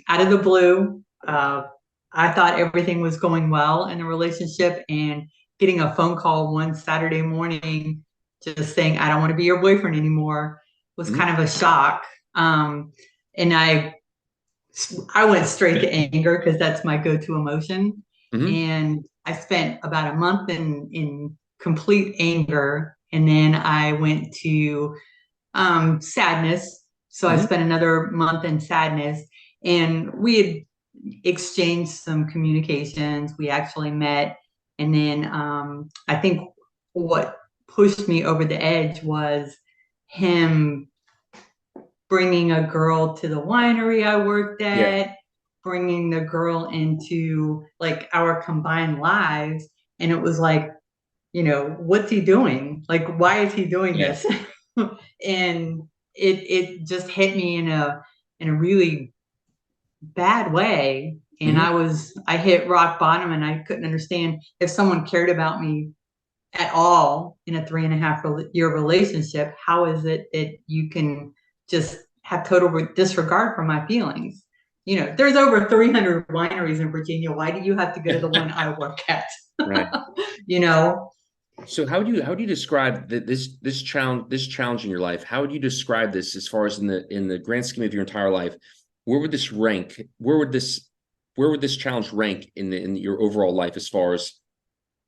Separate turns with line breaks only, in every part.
out of the blue, I thought everything was going well in the relationship, and getting a phone call one Saturday morning just saying, I don't want to be your boyfriend anymore, was
Mhm.
kind of a shock. Um, and I went straight to anger because that's my go-to emotion.
Mhm.
And I spent about a month in complete anger. And then I went to sadness. So I
Mhm.
spent another month in sadness. And we had exchanged some communications. We actually met. And then I think what pushed me over the edge was him bringing a girl to the winery I worked
Yeah.
at, bringing the girl into like our combined lives. And it was like, what's he doing? Like, why is he doing
Yeah.
this? And it just hit me in a really bad way. And
Mhm.
I hit rock bottom, and I couldn't understand if someone cared about me at all in a 3.5 year relationship. How is it that you can just have total disregard for my feelings? There's over 300 wineries in Virginia. Why do you have to go to the one I work at?
Right.
you know,
So how do you describe this challenge in your life? How would you describe this as far as in the grand scheme of your entire life? Where would this rank? Where would this challenge rank in your overall life as far as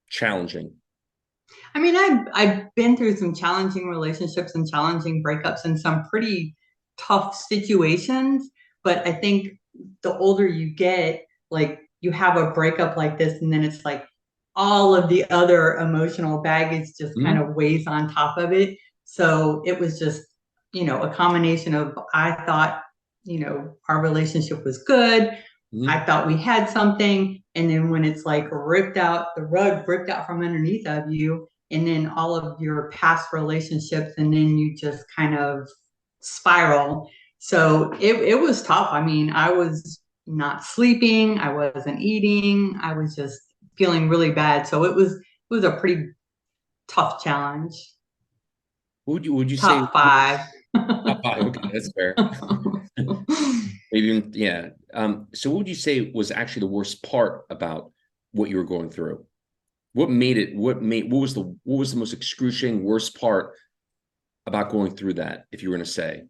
challenging?
I mean, I've been through some challenging relationships and challenging breakups and some pretty tough situations. But I think the older you get, like you have a breakup like this, and then it's like all of the other emotional baggage just kind
Mhm.
of weighs on top of it. So it was just, a combination of I thought, our relationship was good. I
Mhm.
thought we had something. And then when it's like the rug ripped out from underneath of you, and then all of your past relationships, and then you just kind of spiral. So it was tough. I mean, I was not sleeping, I wasn't eating, I was just feeling really bad. So it was a pretty tough challenge.
Would you say
Top five.
top five? Okay, that's fair. Maybe even, yeah. So what would you say was actually the worst part about what you were going through? What was the most excruciating worst part about going through that, if you were going to say?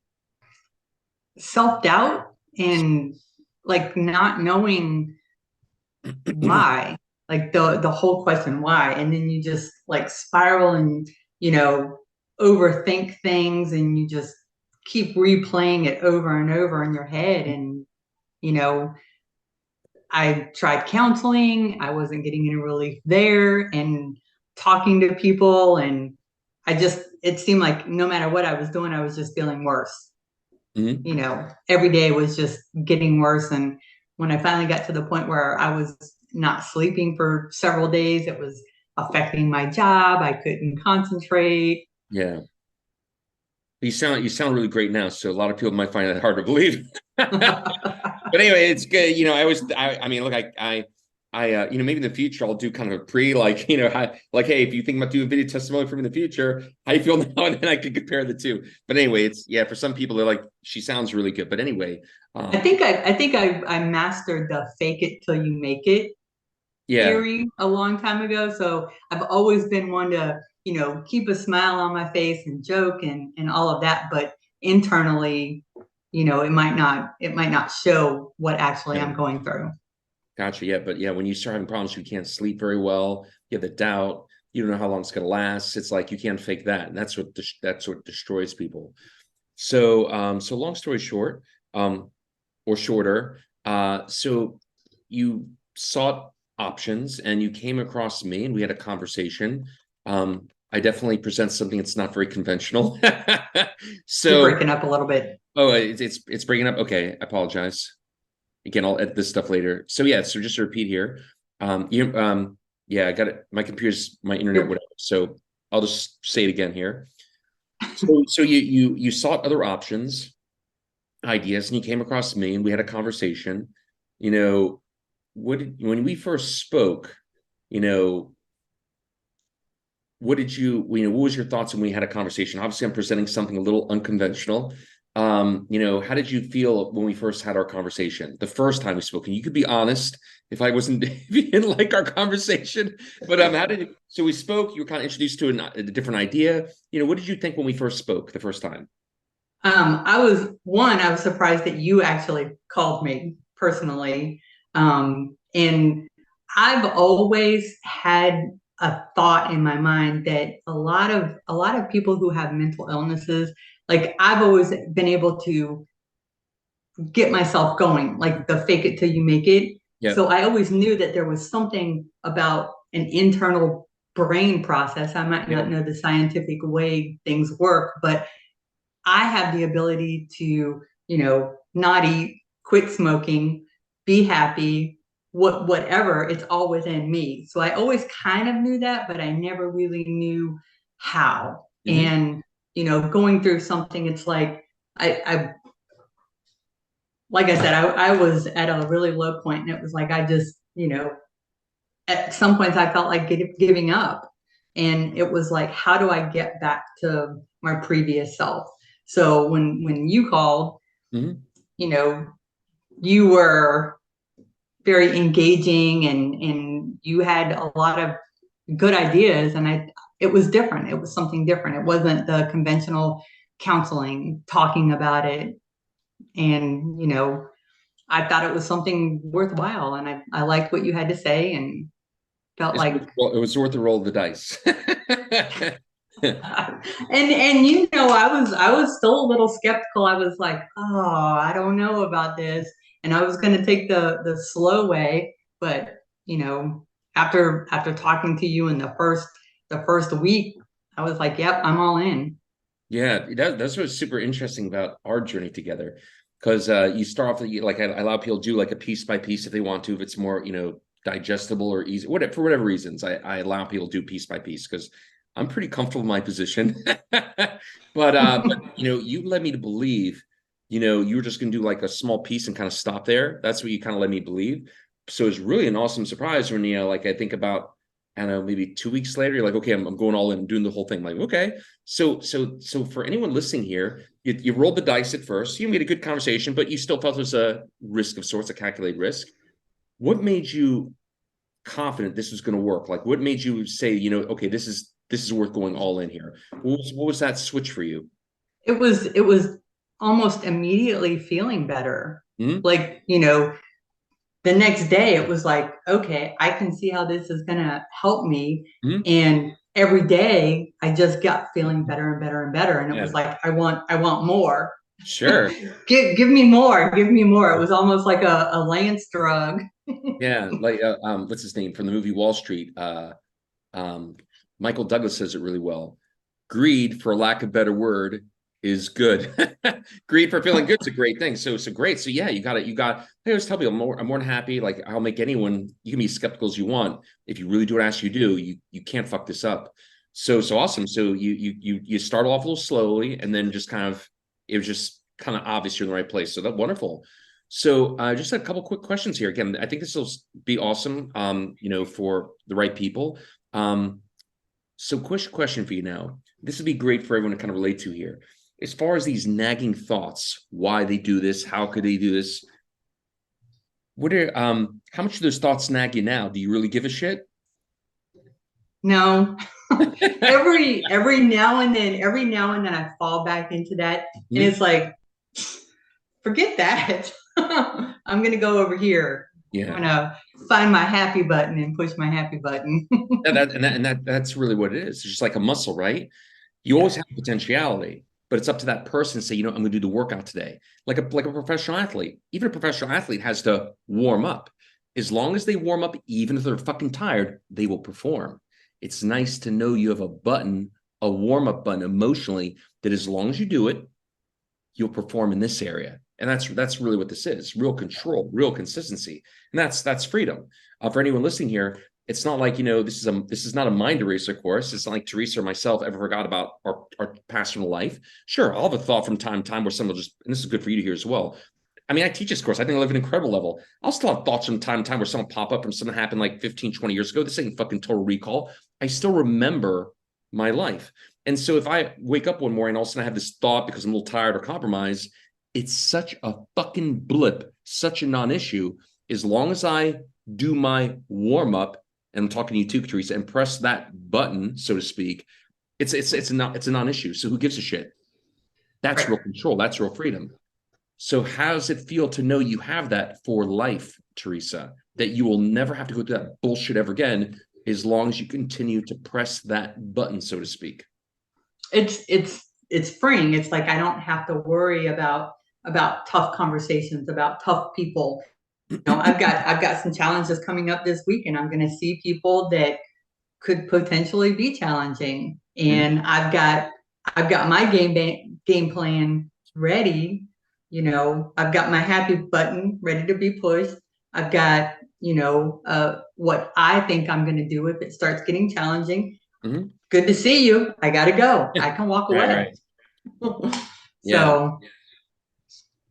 Self-doubt and like not knowing why, like the whole question why, and then you just like spiral and you know overthink things, and you just keep replaying it over and over in your head. And you know I tried counseling, I wasn't getting any relief there, and talking to people, and it seemed like no matter what I was doing, I was just feeling worse.
Mhm.
Every day was just getting worse. And when I finally got to the point where I was not sleeping for several days, it was affecting my job. I couldn't concentrate.
Yeah. You sound really great now, so a lot of people might find that hard to believe. But anyway, it's good. I mean, look, maybe in the future I'll do kind of a like, hey, if you think about doing a video testimony from in the future, how you feel now, and then I can compare the two. But anyway, it's yeah, for some people they're like, she sounds really good. But anyway,
I think I mastered the fake it till you make it
yeah,
theory a long time ago. So I've always been one to, keep a smile on my face and joke and all of that. But internally, it might not show what actually
yeah,
I'm going through.
gotcha. Yeah, but yeah, when you start having problems, you can't sleep very well. You have the doubt. You don't know how long it's going to last. It's like you can't fake that, and that's what destroys people. So long story short, or shorter. So you sought options and you came across me and we had a conversation. I definitely present something that's not very conventional.
You're
So,
breaking up a little bit.
oh, it's breaking up. Okay, I apologize. Again, I'll edit this stuff later. So yeah, so just to repeat here, yeah, I got it. My internet,
You're
whatever. So I'll just say it again here. So you sought other options, ideas, and you came across me, and we had a conversation. You know, when we first spoke, you know, what was your thoughts when we had a conversation? Obviously, I'm presenting something a little unconventional. How did you feel when we first had our conversation, the first time we spoke? And you could be honest if I wasn't, if you didn't like our conversation, but how did you, so we spoke, you were kind of introduced to a different idea. What did you think when we first spoke the first time?
I was surprised that you actually called me personally. And I've always had a thought in my mind that a lot of people who have mental illnesses, like I've always been able to get myself going, like the fake it till you make it.
Yeah.
So I always knew that there was something about an internal brain process. I might
Yeah.
not know the scientific way things work, but I have the ability to, not eat, quit smoking, be happy, whatever, it's all within me. So I always kind of knew that, but I never really knew how.
Hmm.
And, going through something, it's like I like I said, I was at a really low point and it was like I just, at some points I felt like giving up. And it was like, how do I get back to my previous self? So when you called,
Hmm.
you know, you were very engaging and you had a lot of good ideas and it was different. It was something different. It wasn't the conventional counseling talking about it. And, I thought it was something worthwhile and I liked what you had to say and felt like
It was worth the roll of the dice.
and I was still a little skeptical. I was like, oh, I don't know about this. And I was gonna take the slow way, but after talking to you in the first week, I was like, yep, I'm all in.
Yeah, that's what's super interesting about our journey together. Because you start off, like I allow people to do like a piece by piece if they want to, if it's more, digestible or easy, whatever, for whatever reasons, I allow people to do piece by piece because I'm pretty comfortable in my position. But you led me to believe, you were just gonna do like a small piece and kind of stop there. That's what you kind of led me to believe. So it's really an awesome surprise when like I think about, I don't know, maybe 2 weeks later, you're like, okay, I'm going all in, doing the whole thing. I'm like, okay. So for anyone listening here, you rolled the dice at first. You made a good conversation, but you still felt there's a risk of sorts, a calculated risk. What made you confident this was going to work? Like, what made you say, okay, this is worth going all in here? What was that switch for you?
It was almost immediately feeling better.
Hmm.
Like, the next day it was like, okay, I can see how this is going to help me.
Hmm.
And every day I just got feeling better and better and better. And it was
Yeah,
like, I want more.
sure.
Give me more. Give me more. It was almost like a Lance drug.
Yeah, like what's his name from the movie Wall Street? Um, Michael Douglas says it really well. Greed, for lack of a better word, is good. Greed for feeling good is a great thing. So great. So yeah, I always tell people I'm more than happy. Like I'll make anyone, you can be skeptical as you want. If you really do what I ask you to do, you can't fuck this up. So awesome. So you start off a little slowly and then just kind of, it was just kind of obvious you're in the right place. So that's wonderful. So just a couple quick questions here. Again, I think this will be awesome, for the right people. So question for you now. This would be great for everyone to kind of relate to here. As far as these nagging thoughts, why they do this, how could they do this? How much do those thoughts nag you now? Do you really give a shit?
No. Every now and then I fall back into that. And
Hmm?
it's like, forget that. I'm gonna go over here. I'm
Yeah.
gonna find my happy button and push my happy button.
That's really what it is. It's just like a muscle, right? You always
Yeah.
have potentiality, but it's up to that person to say, I'm going to do the workout today. Like a professional athlete. Even a professional athlete has to warm up. As long as they warm up, even if they're fucking tired, they will perform. It's nice to know you have a warm up button emotionally that as long as you do it, you'll perform in this area. And that's really what this is: real control, real consistency, and that's freedom. For anyone listening here, it's not like this is not a mind eraser course. It's not like Teresa or myself ever forgot about our personal life. Sure, I'll have a thought from time to time where someone will just, and this is good for you to hear as well. I mean, I teach this course. I think I live at an incredible level. I'll still have thoughts from time to time where someone pop up from something happened like 15, 20 years ago. This ain't fucking total recall. I still remember my life. And so if I wake up one morning and all of a sudden I have this thought because I'm a little tired or compromised, it's such a fucking blip, such a non-issue. As long as I do my warm up, and I'm talking to you too, Teresa, and press that button, so to speak, it's a non-issue. So who gives a shit? That's
Right.
real control. That's real freedom. So how does it feel to know you have that for life, Teresa? That you will never have to go through that bullshit ever again, as long as you continue to press that button, so to speak.
It's freeing. It's like I don't have to worry about tough conversations, about tough people. I've got some challenges coming up this week, and I'm going to see people that could potentially be challenging.
Mhm.
And I've got my game plan ready. I've got my happy button ready to be pushed. I've got, what I think I'm going to do if it starts getting challenging.
Mhm.
Good to see you. I got to go. I can walk
Right,
away.
right. Yeah,
So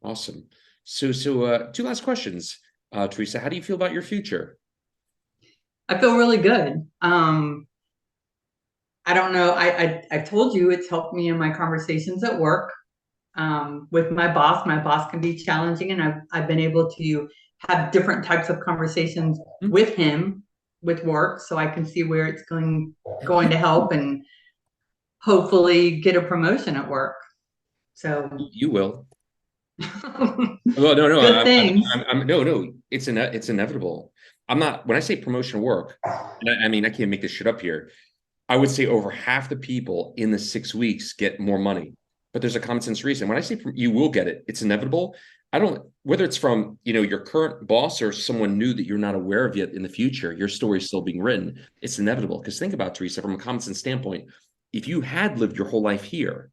awesome. So, two last questions, Teresa. How do you feel about your future?
I feel really good. I don't know. I've told you it's helped me in my conversations at work. With my boss. My boss can be challenging, and I've been able to have different types of conversations
Hmm?
with him with work, so I can see where it's going to help, and hopefully get a promotion at work. So
You will. Well, no, no,
good things.
no, no. It's inevitable. I'm not. When I say promotion work, and I mean I can't make this shit up here. I would say over half the people in the 6 weeks get more money. But there's a common sense reason. When I say you will get it, it's inevitable. I don't, whether it's from, your current boss or someone new that you're not aware of yet in the future, your story is still being written. It's inevitable. Because think about, Teresa, from a common sense standpoint, if you had lived your whole life here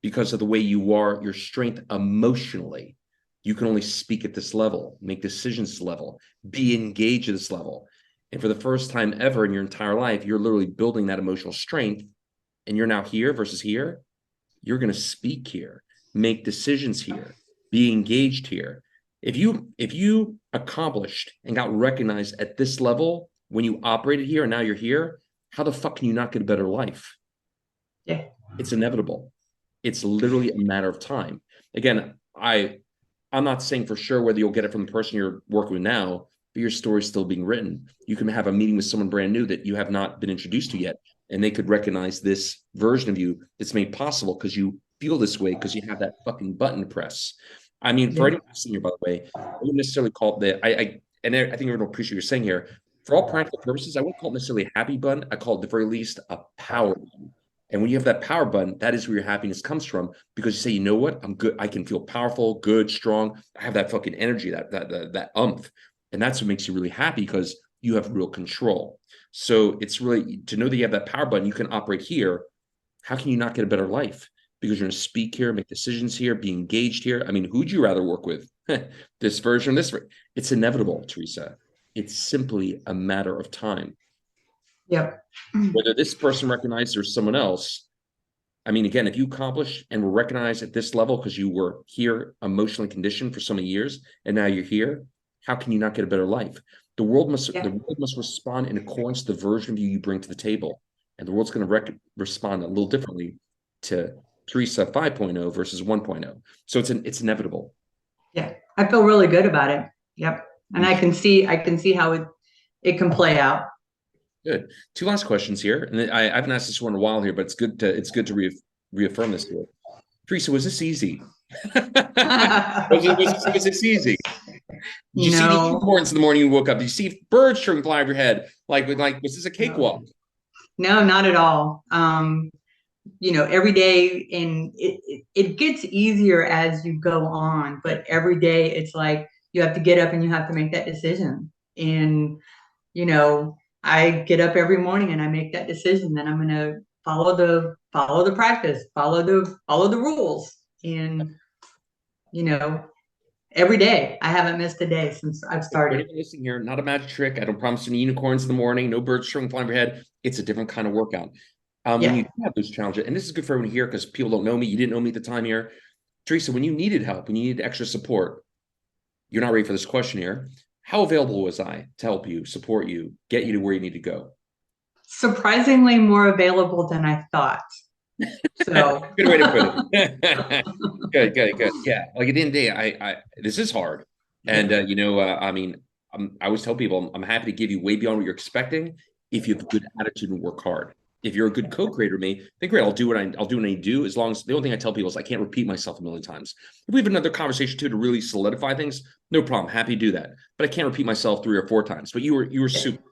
because of the way you are, your strength emotionally, you can only speak at this level, make decisions at this level, be engaged at this level. And for the first time ever in your entire life, you're literally building that emotional strength, and you're now here versus here. You're going to speak here, make decisions here, be engaged here. If you accomplished and got recognized at this level when you operated here and now you're here, how the fuck can you not get a better life?
Yeah.
It's inevitable. It's literally a matter of time. Again, I'm not saying for sure whether you'll get it from the person you're working with now, but your story's still being written. You can have a meeting with someone brand new that you have not been introduced to yet, and they could recognize this version of you that's made possible because you feel this way because you have that fucking button to press. I mean, for
Yeah.
anyone listening here, by the way, I wouldn't necessarily call it and I think everyone will appreciate what you're saying here. For all practical purposes, I wouldn't call it necessarily a happy button. I call it at the very least a power button. And when you have that power button, that is where your happiness comes from because you say, you know what, I'm good. I can feel powerful, good, strong. I have that fucking energy, that umph, and that's what makes you really happy because you have real control. So it's really to know that you have that power button. You can operate here. How can you not get a better life? Because you're going to speak here, make decisions here, be engaged here. I mean, who'd you rather work with? This version, this. It's inevitable, Teresa. It's simply a matter of time.
Yep.
Whether this person recognizes or someone else, I mean, again, if you accomplish and were recognized at this level because you were here emotionally conditioned for so many years, and now you're here, how can you not get a better life? The world must
Yeah.
respond in accordance to the version of you bring to the table, and the world's going to respond a little differently to Teresa 5.0 versus 1.0. So it's inevitable.
Yeah. I feel really good about it. Yep. And
You
I can see how it can play out.
Good. Two last questions here, and I haven't asked this one in a while here, but it's good to reaffirm this here. Teresa, was this easy? Was this easy? Did you see the
No,
unicorns in the morning you woke up? Did you see birds trying fly over your head? Was this a
no,
cakewalk?
no, not at all. Every day, and it gets easier as you go on,
Yeah.
but every day it's like you have to get up and you have to make that decision. And, you know, I get up every morning and I make that decision that I'm going to follow the practice, follow the rules. And, you know, every day I haven't missed a day since I've
For
started.
anyone listening here, not a magic trick. I don't promise any unicorns in the morning, no birds trying flying over your head. It's a different kind of workout. When you
Yeah.
have those challenges, and this is good for everyone here because people don't know me. You didn't know me at the time here. Teresa, when you needed help, when you needed extra support, you're not ready for this question here. How available was I to help you, support you, get you to where you need to go?
Surprisingly more available than I thought. So
Good way to put it. Good, good, good. Yeah, like at the end of the day, I this is hard, and
yeah.
I mean, I always tell people I'm happy to give you way beyond what you're expecting if you have a good attitude and work hard. If you're a good co-creator with me, then great. I'll do what I need to do. As long as the only thing I tell people is I can't repeat myself a million times. If we have another conversation too to really solidify things, no problem. Happy to do that. But I can't repeat myself 3 or 4 times. But you were super.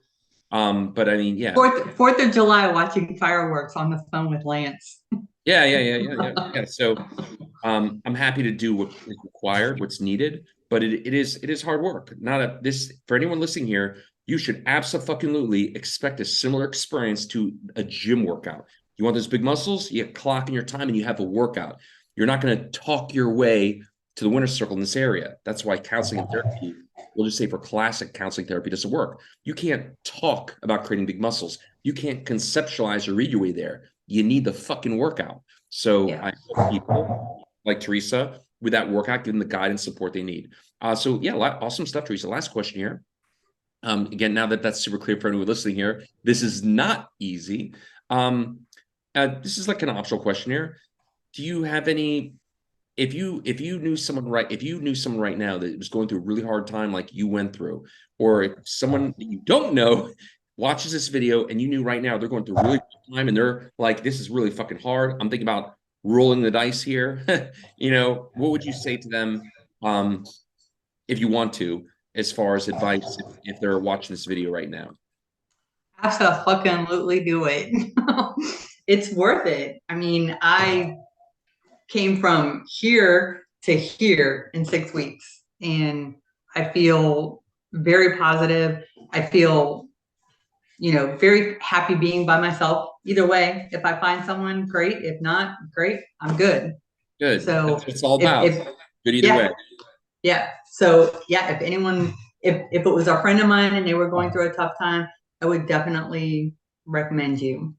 But I mean, yeah,
Fourth of July, watching fireworks on the phone with Lance.
yeah. So I'm happy to do what is required, what's needed, but it is hard work. Not a this for anyone listening here. You should absolutely expect a similar experience to a gym workout. You want those big muscles? You clock in your time and you have a workout. You're not going to talk your way to the winner's circle in this area. That's why counseling and therapy, we'll just say for classic counseling therapy, doesn't work. You can't talk about creating big muscles. You can't conceptualize or read your way there. You need the fucking workout. So
Yeah.
I hope people like Teresa with that workout, give them the guidance support they need. So yeah, awesome stuff, Teresa. Last question here. Again, now that that's super clear for anyone listening here, this is not easy. This is like an optional question here. Do you have any? If you knew someone right now that was going through a really hard time like you went through, or if someone that you don't know watches this video and you knew right now they're going through a really hard time and they're like, this is really fucking hard. I'm thinking about rolling the dice here. What would you say to them if you want to, as far as advice if they're watching this video right now?
Absolutely do it. It's worth it. I mean, I came from here to here in 6 weeks, and I feel very positive. I feel, very happy being by myself. Either way, if I find someone, great. If not, great. I'm good.
Good.
So
That's what it's all about.
if
Good either way.
yeah, yeah. So yeah, if anyone, if it was a friend of mine and they were going through a tough time, I would definitely recommend you.